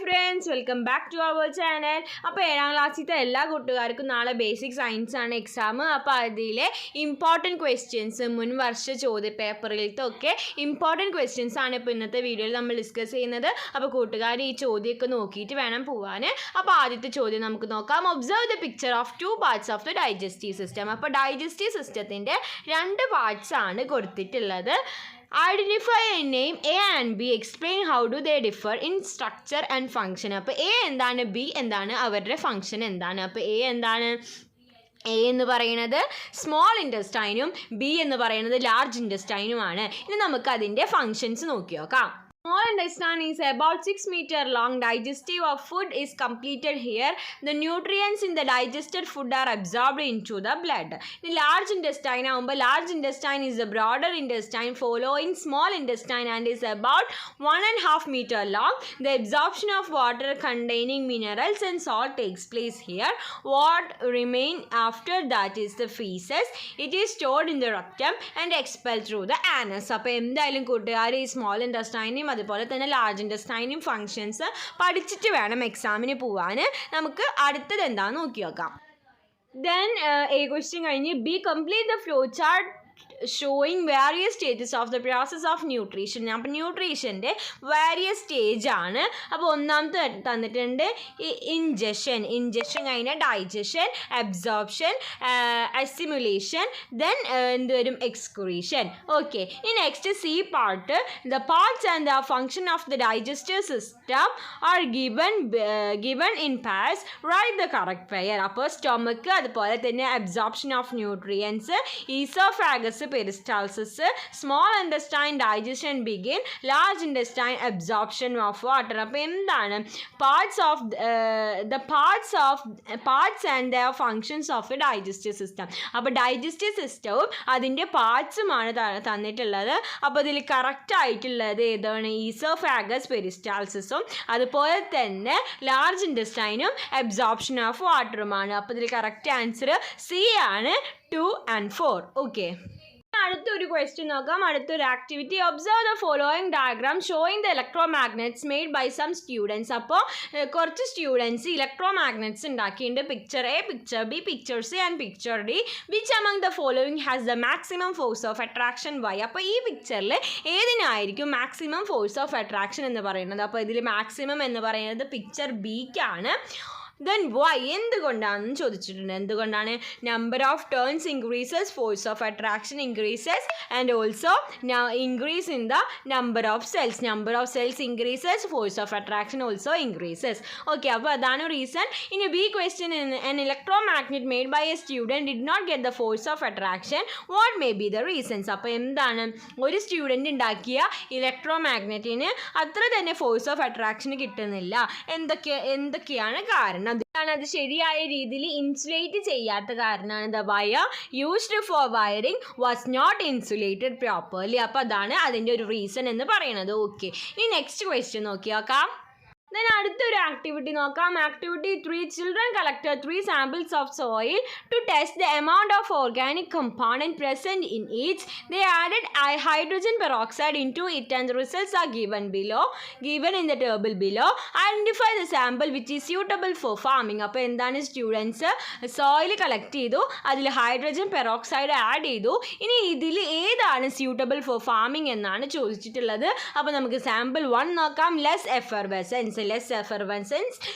Friends, welcome back to our channel. അപ്പോൾ 7ാം ക്ലാസ്സിലത്തെ എല്ലാ കൂട്ടുകാർക്കും നാളെ ബേസിക് സയൻസ് ആണ് എക്സാം. അപ്പോൾ അതിലെ ഇമ്പോർട്ടൻറ്റ് ക്വസ്റ്റ്യൻസ്, മുൻ വർഷ ചോദ്യ പേപ്പറിലത്തെ ഒക്കെ ഇമ്പോർട്ടൻറ്റ് ക്വസ്റ്റ്യൻസ് ആണ് ഇപ്പോൾ ഇന്നത്തെ വീഡിയോയിൽ നമ്മൾ ഡിസ്കസ് ചെയ്യുന്നത്. അപ്പോൾ കൂട്ടുകാർ ഈ ചോദ്യമൊക്കെ നോക്കിയിട്ട് വേണം പോകാൻ. അപ്പോൾ ആദ്യത്തെ ചോദ്യം നമുക്ക് നോക്കാം. Observe the picture of 2 parts of the digestive system. അപ്പോൾ ഡൈജസ്റ്റീവ് സിസ്റ്റത്തിൻ്റെ 2 പാർട്സ് ആണ് കൊടുത്തിട്ടുള്ളത്. Identify a name A and B. Explain how do they differ in structure and function. അപ്പോൾ A എന്താണ്, B എന്താണ്, അവരുടെ ഫംഗ്ഷൻ എന്താണ്. അപ്പോൾ A എന്താണ്, എ എന്ന് പറയുന്നത് സ്മോൾ ഇൻറ്റസ്റ്റൈനും ബി എന്ന് പറയുന്നത് ലാർജ് ഇൻറ്റസ്റ്റൈനുമാണ്. ഇനി നമുക്ക് അതിൻ്റെ ഫങ്ഷൻസ് നോക്കി നോക്കാം. Small intestine is about 6 meters long. Digestive of food is completed here. The nutrients in the digested food are absorbed into the blood. In large intestine, large intestine is the broader intestine following small intestine and is about 1.5 meters long. The absorption of water containing minerals and salt takes place here. What remains after that is the feces. It is stored in the rectum and expelled through the anus. അപ്പോൾ എന്തായാലും കൂട്ടുകാർ ഈ small ഇൻറ്റസ്റ്റൈനും അതുപോലെ തന്നെ large ഇൻറ്റസ്റ്റൈനും functions പഠിച്ചിട്ട് വേണം എക്സാമിന് പോവാൻ. നമുക്ക് അടുത്തത് എന്താണെന്ന് നോക്കി നോക്കാം. ദെൻ എ ക്വസ്റ്റ്യൻ കഴിഞ്ഞ് B complete the flow chart showing various stages of the process of nutrition. അപ്പോൾ ന്യൂട്രീഷൻ്റെ വേരിയസ് സ്റ്റേജ് ആണ്. അപ്പോൾ ഒന്നാമത്തെ തന്നിട്ടുണ്ട് ഇൻജഷൻ കഴിഞ്ഞാൽ ഡൈജഷൻ, അബ്സോർപ്ഷൻ, അസിമുലേഷൻ, ദെൻ എന്ത് വരും, എക്സ്ക്രീഷൻ. ഓക്കെ, ഈ next C part the parts and the function of the digestive system are given in parts. Write the correct pair. അപ്പോൾ സ്റ്റൊമക്ക്, അതുപോലെ തന്നെ absorption of nutrients, oesophagus, peristalsis, small intestine digestion begin, large intestine absorption of water. അപ്പോൾ എന്താണ് parts and the functions of A digestive system. അപ്പോൾ digestive സിസ്റ്റവും അതിൻ്റെ പാർട്സുമാണ് തന്നിട്ടുള്ളത്. അപ്പോൾ ഇതിൽ കറക്റ്റ് ആയിട്ടുള്ളത് ഏതാണ്, ഈസോഫാഗസ്, പെരിസ്റ്റാൾസിസും അതുപോലെ തന്നെ ലാർജ് ഇൻറ്റസ്റ്റൈനും അബ്സോർപ്ഷൻ ഓഫ് വാട്ടറുമാണ്. അപ്പോൾ ഇതിൽ കറക്റ്റ് ആൻസർ സി ആണ്, 2 and 4. ഓക്കെ, അടുത്തൊരു ക്വസ്റ്റ്യൻ നോക്കാം. അടുത്തൊരു activity. Observe the following diagram showing the electromagnets made by some students. അപ്പോൾ കുറച്ച് സ്റ്റുഡൻസ് ഇലക്ട്രോ മാഗ്നറ്റ്സ് ഉണ്ടാക്കിയിട്ടുണ്ട്. Picture A, picture B, picture C and picture D. Which among the following has the maximum force of attraction why. അപ്പോൾ ഈ പിക്ചറിൽ ഏതിനായിരിക്കും maximum force of attraction എന്ന് പറയുന്നത്. അപ്പോൾ ഇതിൽ മാക്സിമം എന്ന് പറയുന്നത് പിക്ചർ ബിക്കാണ്. ദെൻ വൈ, എന്തുകൊണ്ടാണെന്ന് ചോദിച്ചിട്ടുണ്ട്. എന്തുകൊണ്ടാണ്, number of turns increases, force of attraction increases, and also increase in the number of cells. Number of cells increases, force of attraction also increases. Okay, അപ്പോൾ അതാണ് റീസൺ. ഇനി B question, an electromagnet made by a student did not get the force of attraction. What may be the reasons? അപ്പോൾ എന്താണ്, ഒരു student ഉണ്ടാക്കിയ electro മാഗ്നറ്റിന് അത്ര തന്നെ force of attraction കിട്ടുന്നില്ല. എന്തൊക്കെയാണ് കാരണം? അത് ശരിയായ രീതിയിൽ ഇൻസുലേറ്റ് ചെയ്യാത്ത കാരണമാണ്. The wire used for wiring was not insulated properly. അപ്പോൾ അതാണ് അതിൻ്റെ ഒരു റീസൺ എന്ന് പറയുന്നത്. ഓക്കെ, ഇനി നെക്സ്റ്റ് ക്വസ്റ്റ്യൻ നോക്കി നോക്കാം. ദെൻ അടുത്തൊരു ആക്ടിവിറ്റി നോക്കാം. Activity 3. Children collected 3 samples of soil to test the amount of organic component present in each. They added hydrogen peroxide into it and the results are given in the table below. Identify the sample which is suitable for farming. അപ്പോൾ എന്താണ്, students soil collect ചെയ്തു, അതിൽ hydrogen peroxide add ചെയ്തു. ഇനി ഇതിൽ ഏതാണ് suitable for farming എന്നാണ് ചോദിച്ചിട്ടുള്ളത്. അപ്പോൾ നമുക്ക് സാമ്പിൾ 1 നോക്കാം. Less effervescence.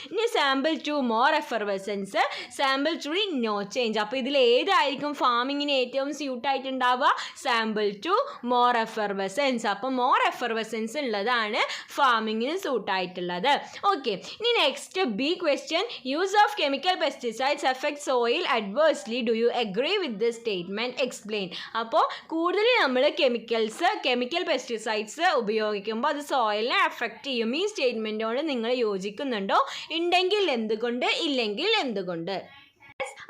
ഇനി sample 2 more effervescence, sample 3 no change. അപ്പോൾ ഇതിൽ ഏതായിരിക്കും ഫാമിങ്ങിന് ഏറ്റവും സ്യൂട്ടായിട്ടുണ്ടാവുക, സാമ്പിൾ 2 മോർ എഫർവെസൻസ്. അപ്പോൾ മോർ എഫർവെസൻസ് ഉള്ളതാണ് ഫാമിങ്ങിന് സൂട്ടായിട്ടുള്ളത്. ഓക്കെ, ഇനി next B question. Use of chemical pesticides effect soil adversely. Do you agree with this statement? Explain. അപ്പോൾ കൂടുതൽ നമ്മൾ കെമിക്കൽ പെസ്റ്റിസൈഡ്സ് ഉപയോഗിക്കുമ്പോൾ അത് സോയിലിനെ എഫക്റ്റ് ചെയ്യും. ഈ സ്റ്റേറ്റ്മെൻറ്റോട് നിങ്ങൾ യോജിക്കുന്നുണ്ടോ? ഉണ്ടെങ്കിൽ എന്തുകൊണ്ട്, ഇല്ലെങ്കിൽ എന്തുകൊണ്ട്?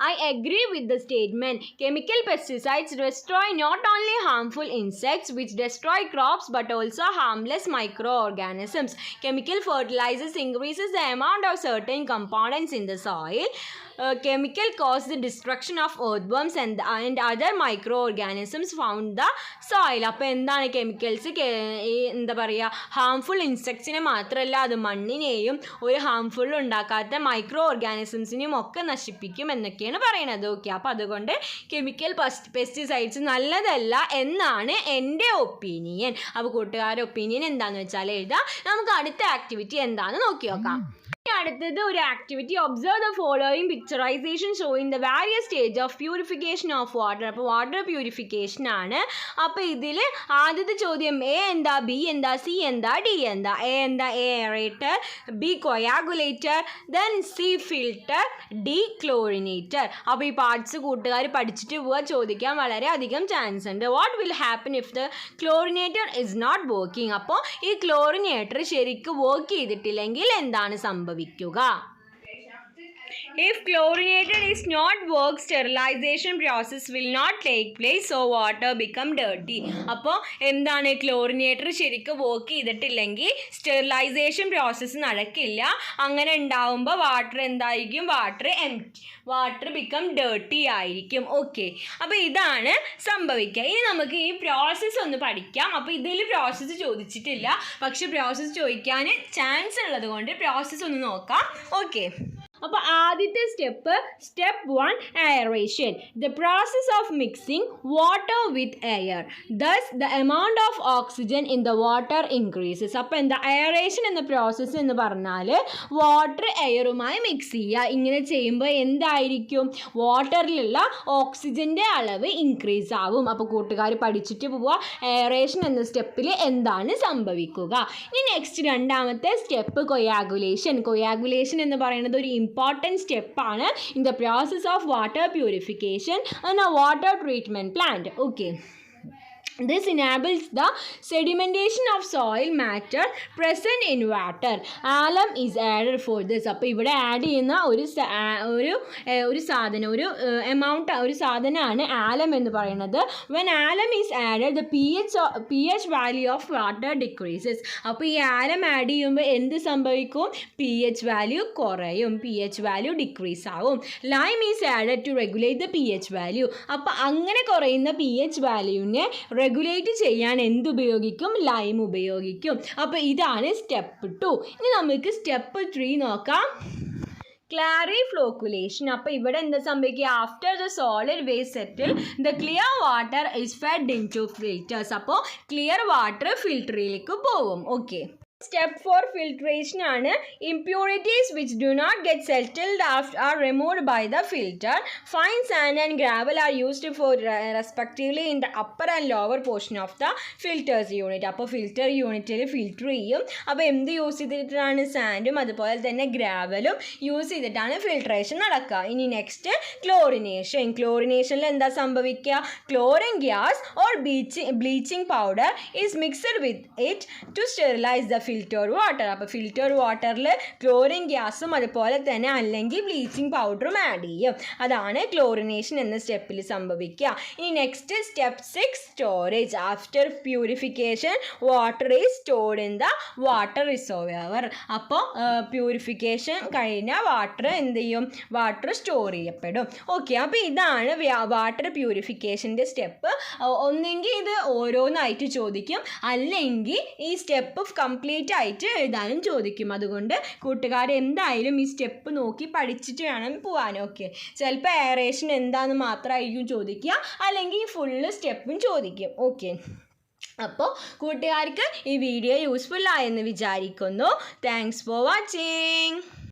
I agree with the statement. Chemical pesticides destroy not only harmful insects which destroy crops but also harmless microorganisms. Chemical fertilizers increases the amount of certain components in the soil chemical cause the destruction of earthworms and other microorganisms found the soil. അപ്പോൾ എന്താണ് chemicals എന്താ പറയുക harmful ഇൻസെക്ട്സിനെ മാത്രമല്ല അത് മണ്ണിനെയും ഒരു harmful ഉണ്ടാക്കാത്ത micro ഓർഗാനിസംസിനെയും ഒക്കെ നശിപ്പിക്കും എന്നൊക്കെയാണ് പറയുന്നത്. ഓക്കെ, അപ്പോൾ അതുകൊണ്ട് കെമിക്കൽ പെസ്റ്റിസൈഡ്സ് നല്ലതല്ല എന്നാണ് എൻ്റെ ഒപ്പീനിയൻ. അപ്പോൾ കൂട്ടുകാരുടെ ഒപ്പീനിയൻ എന്താണെന്ന് വെച്ചാൽ എഴുതാം. നമുക്ക് അടുത്ത ആക്ടിവിറ്റി എന്താണെന്ന് നോക്കി നോക്കാം. അടുത്തത് ഒരു activity, observe the following picturisation showing the various stage of purification of water. അപ്പോൾ വാട്ടർ പ്യൂരിഫിക്കേഷൻ ആണ്. അപ്പോൾ ഇതിൽ ആദ്യത്തെ ചോദ്യം എ എന്താ, ബി എന്താ, സി എന്താ, ഡി എന്താ. എ എന്താ, aerator, B coagulator, then C filter, D chlorinator. അപ്പോൾ ഈ പാർട്സ് കൂട്ടുകാർ പഠിച്ചിട്ട് പോവുക, ചോദിക്കാൻ വളരെയധികം ചാൻസ് ഉണ്ട്. What will happen if the chlorinator is not working. അപ്പോൾ ഈ ക്ലോറിനേറ്റർ ശരിക്കും വർക്ക് ചെയ്തിട്ടില്ലെങ്കിൽ എന്താണ് സംഭവിക്കുക? If chlorinator is not work, sterilization process will not take place, so water become dirty. അപ്പോൾ എന്താണ് ക്ലോറിനേറ്റർ ശരിക്കും വർക്ക് ചെയ്തിട്ടില്ലെങ്കിൽ സ്റ്റെറിലൈസേഷൻ പ്രോസസ്സ് നടക്കില്ല. അങ്ങനെ ഉണ്ടാവുമ്പോൾ വാട്ടർ എന്തായിരിക്കും, വാട്ടർ ബിക്കം ഡേർട്ടി ആയിരിക്കും. ഓക്കെ, അപ്പോൾ ഇതാണ് സംഭവിക്കുക. ഇനി നമുക്ക് ഈ പ്രോസസ്സ് ഒന്ന് പഠിക്കാം. അപ്പോൾ ഇതിൽ പ്രോസസ്സ് ചോദിച്ചിട്ടില്ല, പക്ഷെ പ്രോസസ്സ് ചോദിക്കാൻ ചാൻസ് ഉള്ളത് കൊണ്ട് പ്രോസസ്സ് ഒന്ന് നോക്കാം. ഓക്കെ, അപ്പോൾ ആദ്യത്തെ step 1 aeration. The process of mixing water with air. Thus the amount of oxygen in the water increases. അപ്പോൾ എന്താ aeration എന്ന പ്രോസസ്സ് എന്ന് പറഞ്ഞാൽ വാട്ടർ എയറുമായി മിക്സ് ചെയ്യുക. ഇങ്ങനെ ചെയ്യുമ്പോൾ എന്തായിരിക്കും, വാട്ടറിലുള്ള ഓക്സിജൻ്റെ അളവ് ഇൻക്രീസ് ആവും. അപ്പോൾ കൂട്ടുകാർ പഠിച്ചിട്ട് പോവുക എയറേഷൻ എന്ന സ്റ്റെപ്പിൽ എന്താണ് സംഭവിക്കുക. ഇനി നെക്സ്റ്റ് രണ്ടാമത്തെ സ്റ്റെപ്പ് കൊയാഗുലേഷൻ. കൊയാഗുലേഷൻ എന്ന് പറയുന്നത് ഒരു important step ആണ് in the process of water purification and a water treatment plant. Okay, this enables the sedimentation of soil matter present in water. Alum is added for this. അപ്പോൾ ഇവിടെ add ചെയ്യുന്ന ഒരു സാധനം, ഒരു എമൗണ്ട്, ഒരു സാധനമാണ് ആലം എന്ന് പറയുന്നത്. when alum is added the pH value of water decreases. അപ്പോൾ ഈ ആലം ആഡ് ചെയ്യുമ്പോൾ എന്ത് സംഭവിക്കും, pH വാല്യൂ കുറയും, pH വാല്യൂ ഡിക്രീസ് ആവും. lime is added to regulate the pH value. അപ്പോൾ അങ്ങനെ കുറയുന്ന pH വാല്യൂവിനെ റെഗുലേറ്റ് ചെയ്യാൻ എന്തുപയോഗിക്കും, ലൈം ഉപയോഗിക്കും. അപ്പോൾ ഇതാണ് സ്റ്റെപ്പ് 2. ഇനി നമുക്ക് സ്റ്റെപ്പ് 3 നോക്കാം. ക്ലാരിഫ്ലോക്കുലേഷൻ. അപ്പോൾ ഇവിടെ എന്താ സംഭവിക്കുക, after the solid waste settle the clear water is fed into filters. അപ്പോൾ ക്ലിയർ വാട്ടർ ഫിൽറ്ററിലേക്ക് പോകും. ഓക്കെ, സ്റ്റെപ്പ് 4 ഫിൽട്രേഷൻ ആണ്. Impurities which do not get settled are removed by the filter. Fine sand and gravel are used for respectively in the upper and lower portion of the filters unit. അപ്പോൾ filter യൂണിറ്റിൽ filter ചെയ്യും. അപ്പോൾ എന്ത് use ചെയ്തിട്ടാണ്, സാൻഡും അതുപോലെ തന്നെ ഗ്രാവലും use ചെയ്തിട്ടാണ് filtration നടക്കുക. ഇനി നെക്സ്റ്റ് ക്ലോറിനേഷൻ. ക്ലോറിനേഷനിൽ എന്താ സംഭവിക്കുക, chlorine gas or bleaching powder is mixed with it to sterilize the filter water. അപ്പോൾ ഫിൽറ്റർ വാട്ടറിൽ ക്ലോറിൻ ഗ്യാസും അതുപോലെ തന്നെ അല്ലെങ്കിൽ ബ്ലീച്ചിങ് പൗഡറും ആഡ് ചെയ്യും. അതാണ് ക്ലോറിനേഷൻ എന്ന സ്റ്റെപ്പിൽ സംഭവിക്കുക. ഇനി next step 6 storage. After purification water is stored in the water reservoir. അപ്പോൾ പ്യൂരിഫിക്കേഷൻ കഴിഞ്ഞാൽ വാട്ടർ എന്ത് ചെയ്യും, വാട്ടർ സ്റ്റോർ ചെയ്യപ്പെടും. ഓക്കെ, അപ്പോൾ ഇതാണ് വാട്ടർ പ്യൂരിഫിക്കേഷൻ്റെ സ്റ്റെപ്പ്. ഒന്നെങ്കിൽ ഇത് ഓരോന്നായിട്ട് ചോദിക്കും, അല്ലെങ്കിൽ ഈ സ്റ്റെപ്പ് കംപ്ലീറ്റ് ആയിട്ട് എഴുതാനും ചോദിക്കും. അതുകൊണ്ട് കൂട്ടുകാർ എന്തായാലും ഈ സ്റ്റെപ്പ് നോക്കി പഠിച്ചിട്ട് വേണം പോകാൻ. ഓക്കെ, ചിലപ്പോൾ എയറേഷൻ എന്താണെന്ന് മാത്രമായിരിക്കും ചോദിക്കുക, അല്ലെങ്കിൽ ഫുള്ള് സ്റ്റെപ്പും ചോദിക്കും. ഓക്കെ, അപ്പോൾ കൂട്ടുകാർക്ക് ഈ വീഡിയോ യൂസ്ഫുൾ ആയെന്ന് വിചാരിക്കുന്നു. Thanks for watching.